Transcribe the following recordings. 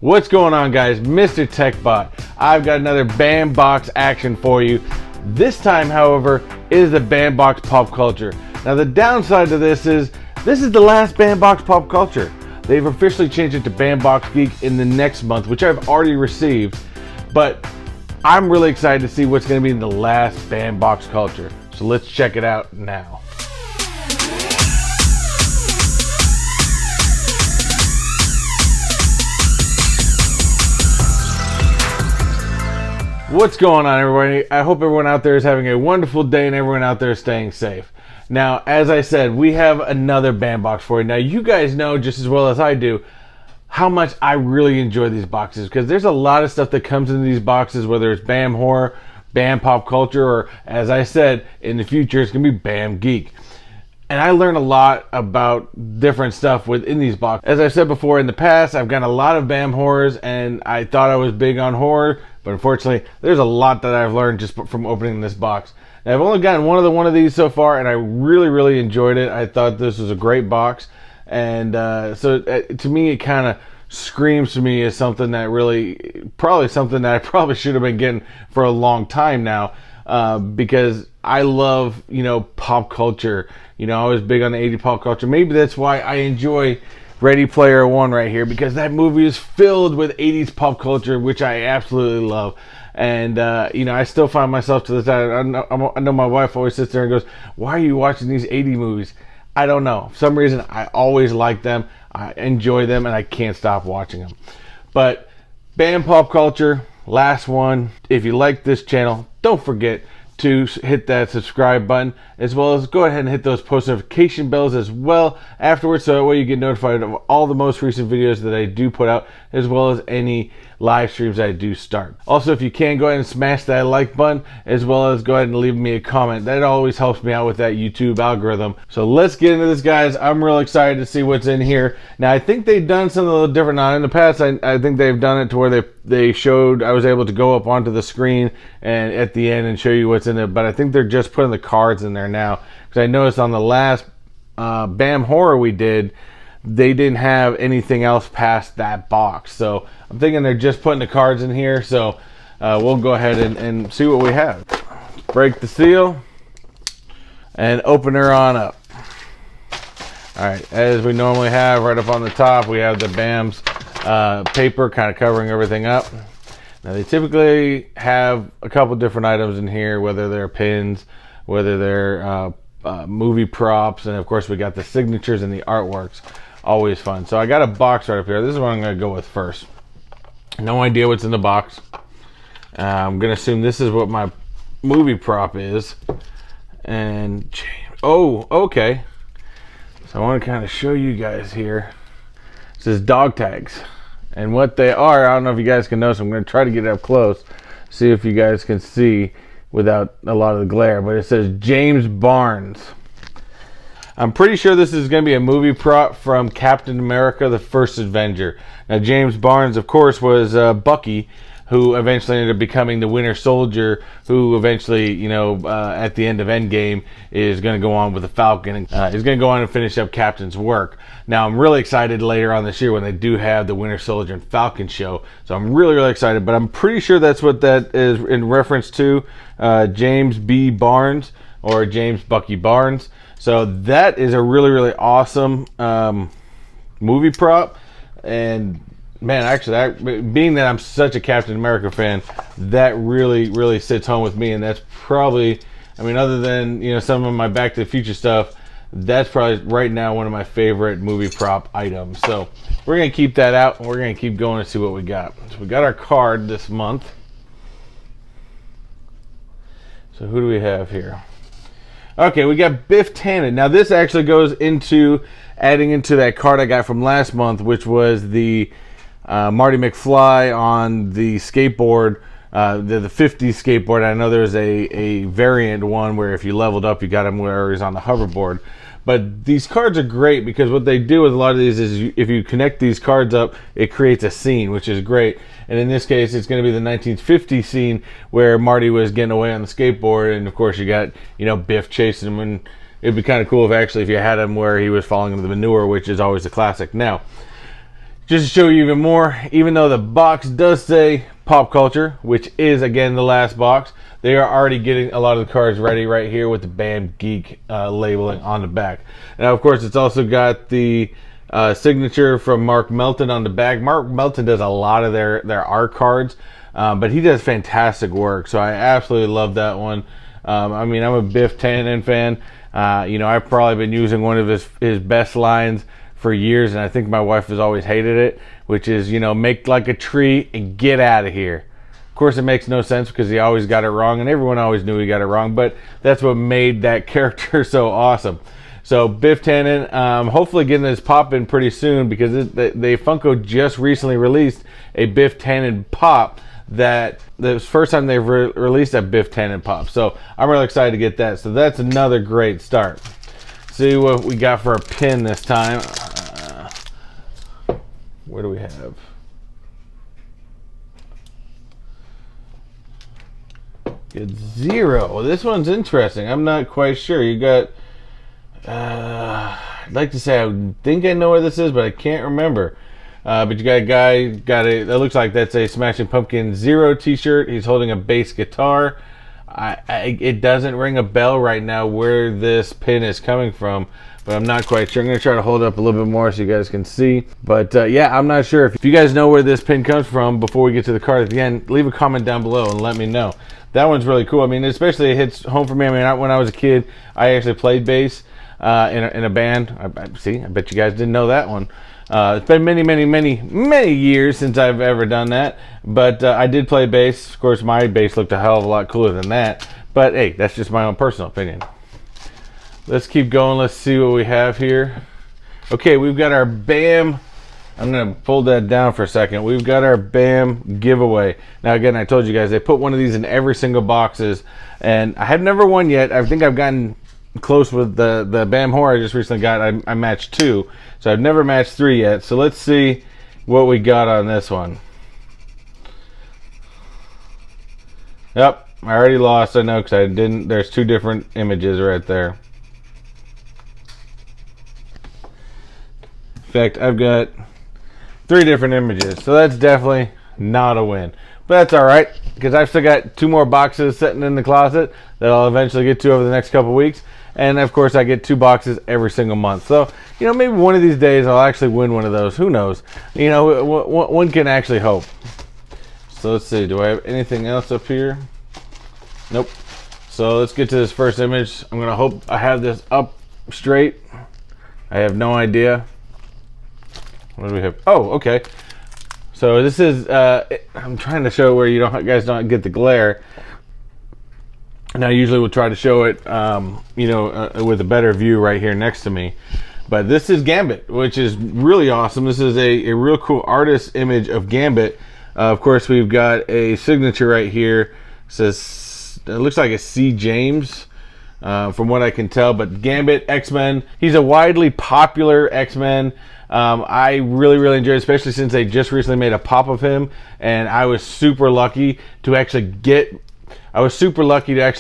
What's going on, guys? Mr. Techbot. I've got another BAM box action for you. This time, however, is the BAM box pop culture. Now the downside to this is the last BAM box pop culture. They've officially changed it to BAM box Geek in the next month, which I've already received, but I'm really excited to see what's going to be in the last BAM box culture. So let's check it out now. What's going on, everybody? I hope everyone out there is having a wonderful day and everyone out there is staying safe. Now, as I said, we have another BAM box for you. Now, you guys know just as well as I do how much I really enjoy these boxes, because there's a lot of stuff that comes into these boxes, whether it's BAM horror, BAM pop culture, or as I said, in the future it's going to be BAM geek. And I learned a lot about different stuff within these boxes. As I've said before, in the past, I've gotten a lot of BAM horrors, and I thought I was big on horror, but unfortunately, there's a lot that I've learned just from opening this box. Now, I've only gotten one of these so far, and I really enjoyed it. I thought this was a great box, and to me, it kind of screams to me as something that something that I probably should have been getting for a long time now, because I love, pop culture. I was big on the 80s pop culture. Maybe that's why I enjoy Ready Player One right here, because that movie is filled with 80s pop culture, which I absolutely love. And, I still find myself to this day, I know my wife always sits there and goes, "Why are you watching these 80s movies?" I don't know. For some reason, I always like them. I enjoy them, and I can't stop watching them. But BAM pop culture, last one. If you like this channel, don't forget to hit that subscribe button, as well as go ahead and hit those post notification bells as well afterwards, so that way you get notified of all the most recent videos that I do put out, as well as any live streams I do start. Also, if you can, go ahead and smash that like button, as well as go ahead and leave me a comment. That always helps me out with that YouTube algorithm. So let's get into this, guys. I'm real excited to see what's in here. Now, I think they've done something a little different now. In the past, I think they've done it to where they showed, I was able to go up onto the screen and at the end and show you what's in it, but I think they're just putting the cards in there now, because I noticed on the last BAM horror we did, they didn't have anything else past that box. So I'm thinking they're just putting the cards in here. So we'll go ahead and see what we have. Break the seal and open her on up. All right, as we normally have, right up on the top, we have the BAM's paper kind of covering everything up. Now, they typically have a couple different items in here, whether they're pins, whether they're movie props, and of course we got the signatures and the artworks. Always fun. So I got a box right up here. This is what I'm going to go with first. No idea what's in the box. I'm going to assume this is what my movie prop is. And, oh, okay. So I want to kind of show you guys here. This is dog tags. And what they are, I don't know if you guys can notice. I'm going to try to get it up close, see if you guys can see without a lot of the glare. But it says James Barnes. I'm pretty sure this is going to be a movie prop from Captain America: The First Avenger. Now, James Barnes, of course, was Bucky, who eventually ended up becoming the Winter Soldier, who eventually, at the end of Endgame, is going to go on with the Falcon and is going to go on and finish up Captain's work. Now, I'm really excited later on this year when they do have the Winter Soldier and Falcon show. So I'm really excited, but I'm pretty sure that's what that is in reference to, James B. Barnes, or James Bucky Barnes. So that is a really awesome movie prop. And man, actually, being that I'm such a Captain America fan, that really sits home with me. And that's probably, other than some of my Back to the Future stuff, that's probably right now one of my favorite movie prop items. So we're gonna keep that out, and we're gonna keep going and see what we got. So we got our card this month. So who do we have here? Okay, we got Biff Tannen. Now this actually goes into adding into that card I got from last month, which was the Marty McFly on the skateboard, the 50s skateboard. I know there's a variant one where if you leveled up, you got him where he's on the hoverboard. But these cards are great, because what they do with a lot of these is if you connect these cards up, it creates a scene, which is great. And in this case, it's going to be the 1950 scene where Marty was getting away on the skateboard, and of course you got Biff chasing him, and it'd be kind of cool if you had him where he was falling into the manure, which is always a classic. Now, Just to show you even more, even though the box does say pop culture, which is again the last box, they are already getting a lot of the cards ready right here with the BAM Geek labeling on the back. Now, of course, it's also got the signature from Mark Melton on the back. Mark Melton does a lot of their art cards, but he does fantastic work, so I absolutely love that one. I mean, I'm a Biff Tannen fan. I've probably been using one of his best lines for years, and I think my wife has always hated it, which is, make like a tree and get out of here. Of course, it makes no sense because he always got it wrong, and everyone always knew he got it wrong, but that's what made that character so awesome. So Biff Tannen, hopefully getting this pop in pretty soon, because they Funko just recently released a Biff Tannen pop that the first time they've released a Biff Tannen pop. So I'm really excited to get that. So that's another great start. See what we got for a pin this time. What do we have? Get 0. This one's interesting. I'm not quite sure. You got, I'd like to say I think I know where this is, but I can't remember. But you got a guy, that looks like that's a Smashing Pumpkin 0 t-shirt. He's holding a bass guitar. It doesn't ring a bell right now where this pin is coming from, but I'm not quite sure. I'm going to try to hold it up a little bit more so you guys can see. But yeah, I'm not sure. If you guys know where this pin comes from before we get to the card at the end, leave a comment down below and let me know. That one's really cool. I mean, especially it hits home for me. I mean, when I was a kid, I actually played bass in a band. I bet you guys didn't know that one. It's been many years since I've ever done that, but I did play bass. Of course, my bass looked a hell of a lot cooler than that, but hey, that's just my own personal opinion. Let's keep going. Let's see what we have here. Okay, we've got our BAM. I'm going to fold that down for a second. We've got our BAM giveaway. Now, again, I told you guys, they put one of these in every single boxes, and I have never won yet. I think I've gotten close with the BAM Horror I just recently got. I matched 2, so I've never matched 3 yet. So let's see what we got on this one. Yep, I already lost. I know, because I didn't. There's 2 different images right there. In fact, I've got 3 different images, so that's definitely not a win. But that's all right, because I've still got 2 more boxes sitting in the closet that I'll eventually get to over the next couple weeks. And of course, I get 2 boxes every single month. So, maybe one of these days I'll actually win one of those. Who knows? One can actually hope. So let's see. Do I have anything else up here? Nope. So let's get to this first image. I'm gonna hope I have this up straight. I have no idea. What do we have? Oh, okay. So this is, I'm trying to show where guys don't get the glare. And I usually will try to show it, with a better view right here next to me. But this is Gambit, which is really awesome. This is a real cool artist image of Gambit. Of course, we've got a signature right here. It looks like a C. James, from what I can tell. But Gambit, X-Men. He's a widely popular X-Men. I really enjoyed it, especially since they just recently made a pop of him, and I was super lucky to actually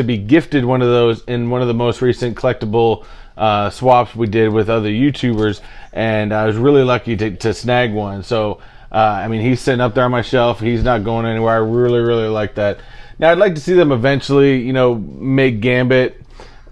be gifted one of those in one of the most recent collectible swaps we did with other YouTubers, and I was really lucky to snag one. So I mean, he's sitting up there on my shelf. He's not going anywhere. I really like that. Now I'd like to see them eventually, make Gambit,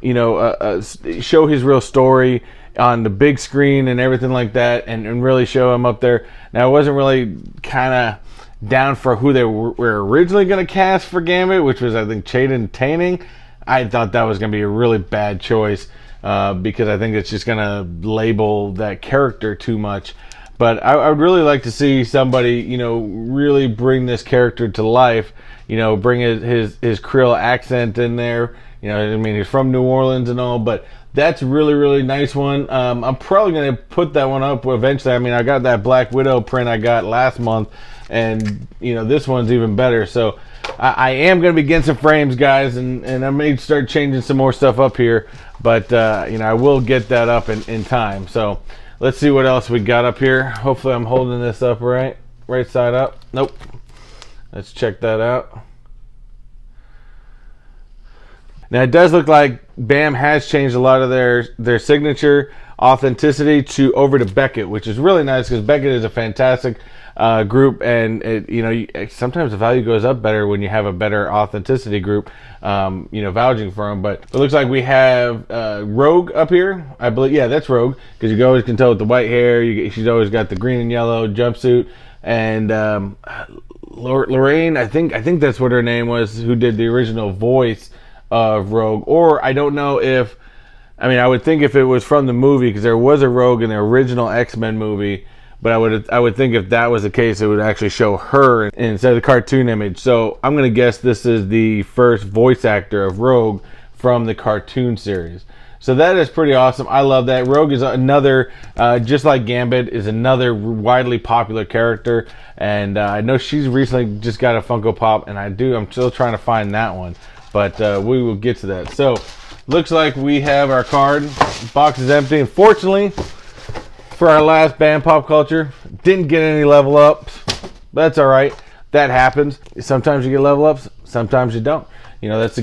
show his real story on the big screen and everything like that, and really show him up there. Now, I wasn't really kind of down for who they were originally going to cast for Gambit, which was, I think, Chaden Taining. I thought that was going to be a really bad choice, because I think it's just going to label that character too much. But I would really like to see somebody, really bring this character to life, bring his Creole accent in there. I mean, he's from New Orleans and all, but that's really nice one. I'm probably going to put that one up eventually. I mean, I got that Black Widow print I got last month, and this one's even better. So I am going to be getting some frames, guys, and I may start changing some more stuff up here, but I will get that up in time. So let's see what else we got up here. Hopefully I'm holding this up right side up. Nope. Let's check that out. Now, it does look like BAM has changed a lot of their signature authenticity to over to Beckett, which is really nice because Beckett is a fantastic group, and sometimes the value goes up better when you have a better authenticity group, vouching for them. But it looks like we have Rogue up here. I believe, yeah, that's Rogue, because you always can tell with the white hair. She's always got the green and yellow jumpsuit, and Lorraine, I think that's what her name was, who did the original voice of Rogue. Or I don't know if, I would think if it was from the movie, because there was a Rogue in the original X-Men movie. But I would think if that was the case, it would actually show her instead of the cartoon image. So I'm going to guess this is the first voice actor of Rogue from the cartoon series. So that is pretty awesome. I love that. Rogue is another, just like Gambit, is another widely popular character. And I know she's recently just got a Funko Pop, and I'm still trying to find that one. But we will get to that. So looks like we have our card. Box is empty. Unfortunately, for our last Band Pop Culture, didn't get any level ups. That's all right. That happens. Sometimes you get level ups, sometimes you don't. That's the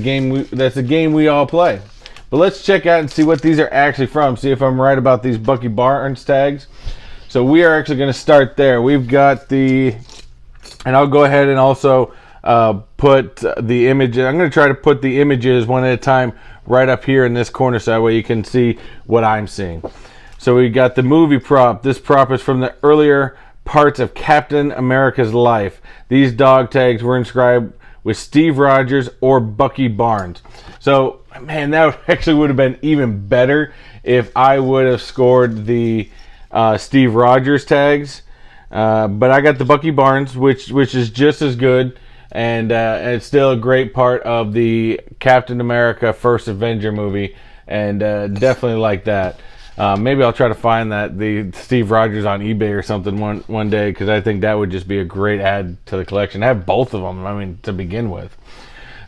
game we all play. But let's check out and see what these are actually from. See if I'm right about these Bucky Barnes tags. So we are actually going to start there. We've got and I'll go ahead and also put the images. I'm going to try to put the images one at a time right up here in this corner, so that way you can see what I'm seeing. So we got the movie prop. This prop is from the earlier parts of Captain America's life. These dog tags were inscribed with Steve Rogers or Bucky Barnes. So, man, that actually would have been even better if I would have scored the Steve Rogers tags. But I got the Bucky Barnes, which is just as good. And it's still a great part of the Captain America First Avenger movie. And definitely like that. Maybe I'll try to find the Steve Rogers on eBay or something one day, because I think that would just be a great add to the collection. Have both of them, to begin with.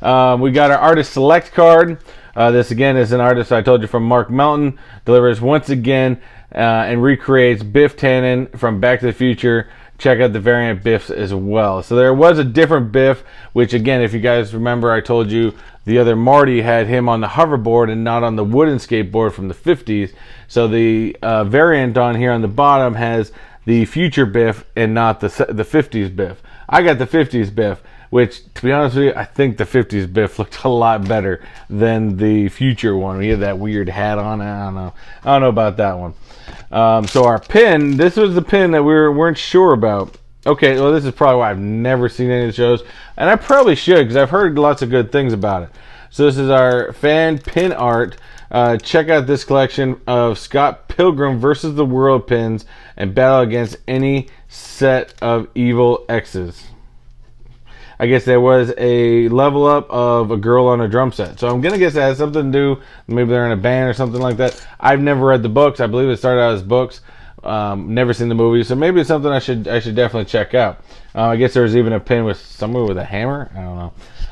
We got our Artist Select card. This, again, is an artist I told you from Mark Melton. Delivers once again and recreates Biff Tannen from Back to the Future. Check out the variant Biffs as well. So there was a different Biff, which, again, if you guys remember, I told you the other Marty had him on the hoverboard and not on the wooden skateboard from the 50s. So the variant on here on the bottom has the future Biff and not the 50s Biff. I got the 50s Biff, which, to be honest with you, I think the 50s Biff looked a lot better than the future one. He had that weird hat on. I don't know about that one. So our pin, this was the pin that we weren't sure about. Okay, well, this is probably why I've never seen any of the shows, and I probably should, because I've heard lots of good things about it. So this is our fan pin art. Check out this collection of Scott Pilgrim versus the World pins and battle against any set of evil X's. I guess there was a level up of a girl on a drum set. So I'm going to guess it has something to do, maybe they're in a band or something like that. I've never read the books. I believe it started out as books. Never seen the movie, so maybe it's something I should definitely check out. I guess there was even a pin with someone with a hammer. I don't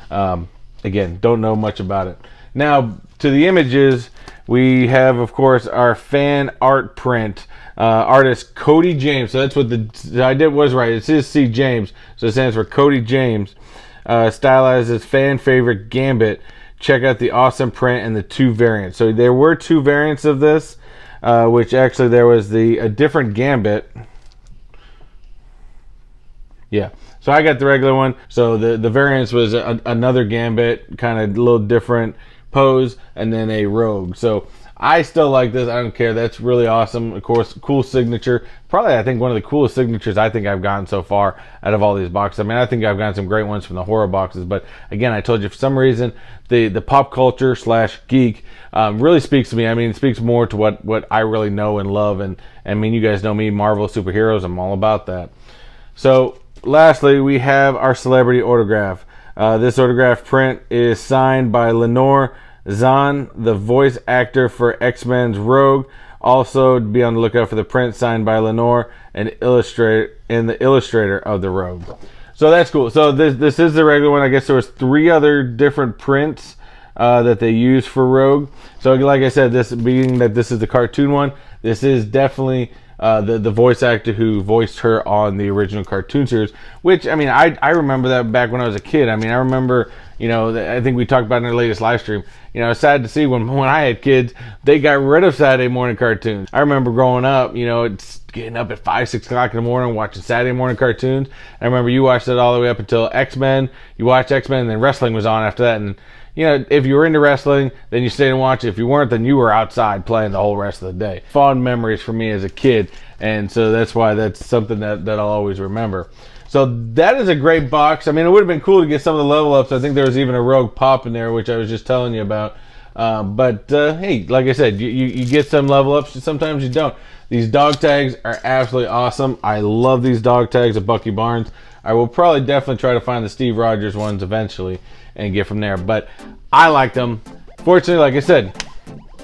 know. Again, don't know much about it. Now, to the images, we have, of course, our fan art print. Artist Cody James. So that's what I did was right. It says C. James, so it stands for Cody James. Stylized as fan favorite Gambit. Check out the awesome print and the two variants. So there were two variants of this, which actually there was a different Gambit. Yeah. So I got the regular one. So the variants was another Gambit, kind of a little different pose, and then a Rogue. So I still like this. I don't care. That's really awesome. Of course, cool signature. Probably, I think, one of the coolest signatures I think I've gotten so far out of all these boxes. I mean, I think I've gotten some great ones from the horror boxes. But again, I told you, for some reason, the pop culture / geek really speaks to me. I mean, it speaks more to what I really know and love. And I mean, you guys know me, Marvel superheroes. I'm all about that. So lastly, we have our celebrity autograph. This autograph print is signed by Lenore Zahn, the voice actor for X-Men's Rogue. Also, be on the lookout for the print signed by Lenore and the illustrator of the Rogue. So that's cool. So this is the regular one. I guess there was 3 other different prints that they used for Rogue. So like I said, this being that this is the cartoon one, this is definitely the voice actor who voiced her on the original cartoon series. Which, I mean, I remember that back when I was a kid. I mean, I remember, You know, I think we talked about in our latest live stream. You know, it's sad to see when I had kids, they got rid of Saturday morning cartoons. I remember growing up, you know, it's getting up at 5, 6 o'clock in the morning watching Saturday morning cartoons. I remember you watched it all the way up until X-Men. You watched X-Men, and then wrestling was on after that. And you know, if you were into wrestling, then you stayed and watched it. If you weren't, then you were outside playing the whole rest of the day. Fond memories for me as a kid, and so that's why that's something that I'll always remember. So that is a great box. I mean, it would have been cool to get some of the level ups. I think there was even a rogue pop in there, which I was just telling you about. But hey, like I said, you get some level ups, sometimes you don't. These dog tags are absolutely awesome. I love these dog tags of Bucky Barnes. I will probably definitely try to find the Steve Rogers ones eventually and get from there. But I like them. Fortunately, like I said,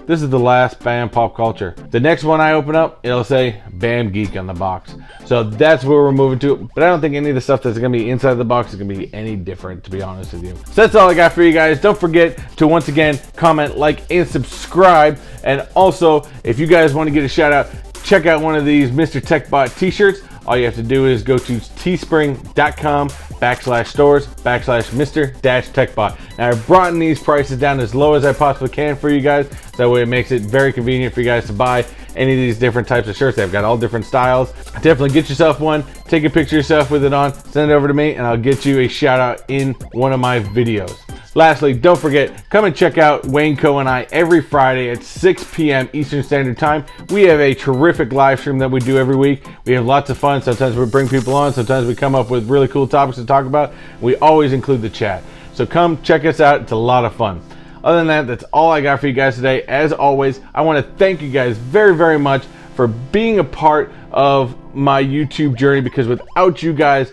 this is the last BAM Pop Culture. The next one I open up, it'll say BAM Geek on the box. So that's where we're moving to. But I don't think any of the stuff that's going to be inside the box is going to be any different, to be honest with you. So that's all I got for you guys. Don't forget to, once again, comment, like, and subscribe. And also, if you guys want to get a shout out, check out one of these Mr. Techbot t-shirts. All you have to do is go to teespring.com/stores/Mr-Techbot. Now, I've brought these prices down as low as I possibly can for you guys. So that way it makes it very convenient for you guys to buy any of these different types of shirts. They've got all different styles. Definitely get yourself one, take a picture of yourself with it on, send it over to me, and I'll get you a shout out in one of my videos. Lastly, don't forget, come and check out Wayne Co and I every Friday at 6 p.m. Eastern Standard Time. We have a terrific live stream that we do every week. We have lots of fun. Sometimes we bring people on. Sometimes we come up with really cool topics to talk about. We always include the chat. So come check us out. It's a lot of fun. Other than that, that's all I got for you guys today. As always, I want to thank you guys very, very much for being a part of my YouTube journey, because without you guys,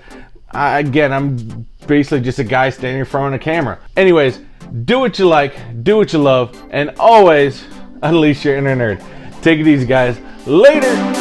I'm basically just a guy standing in front of a camera. Anyways, do what you like, do what you love, and always unleash your inner nerd. Take it easy, guys. Later!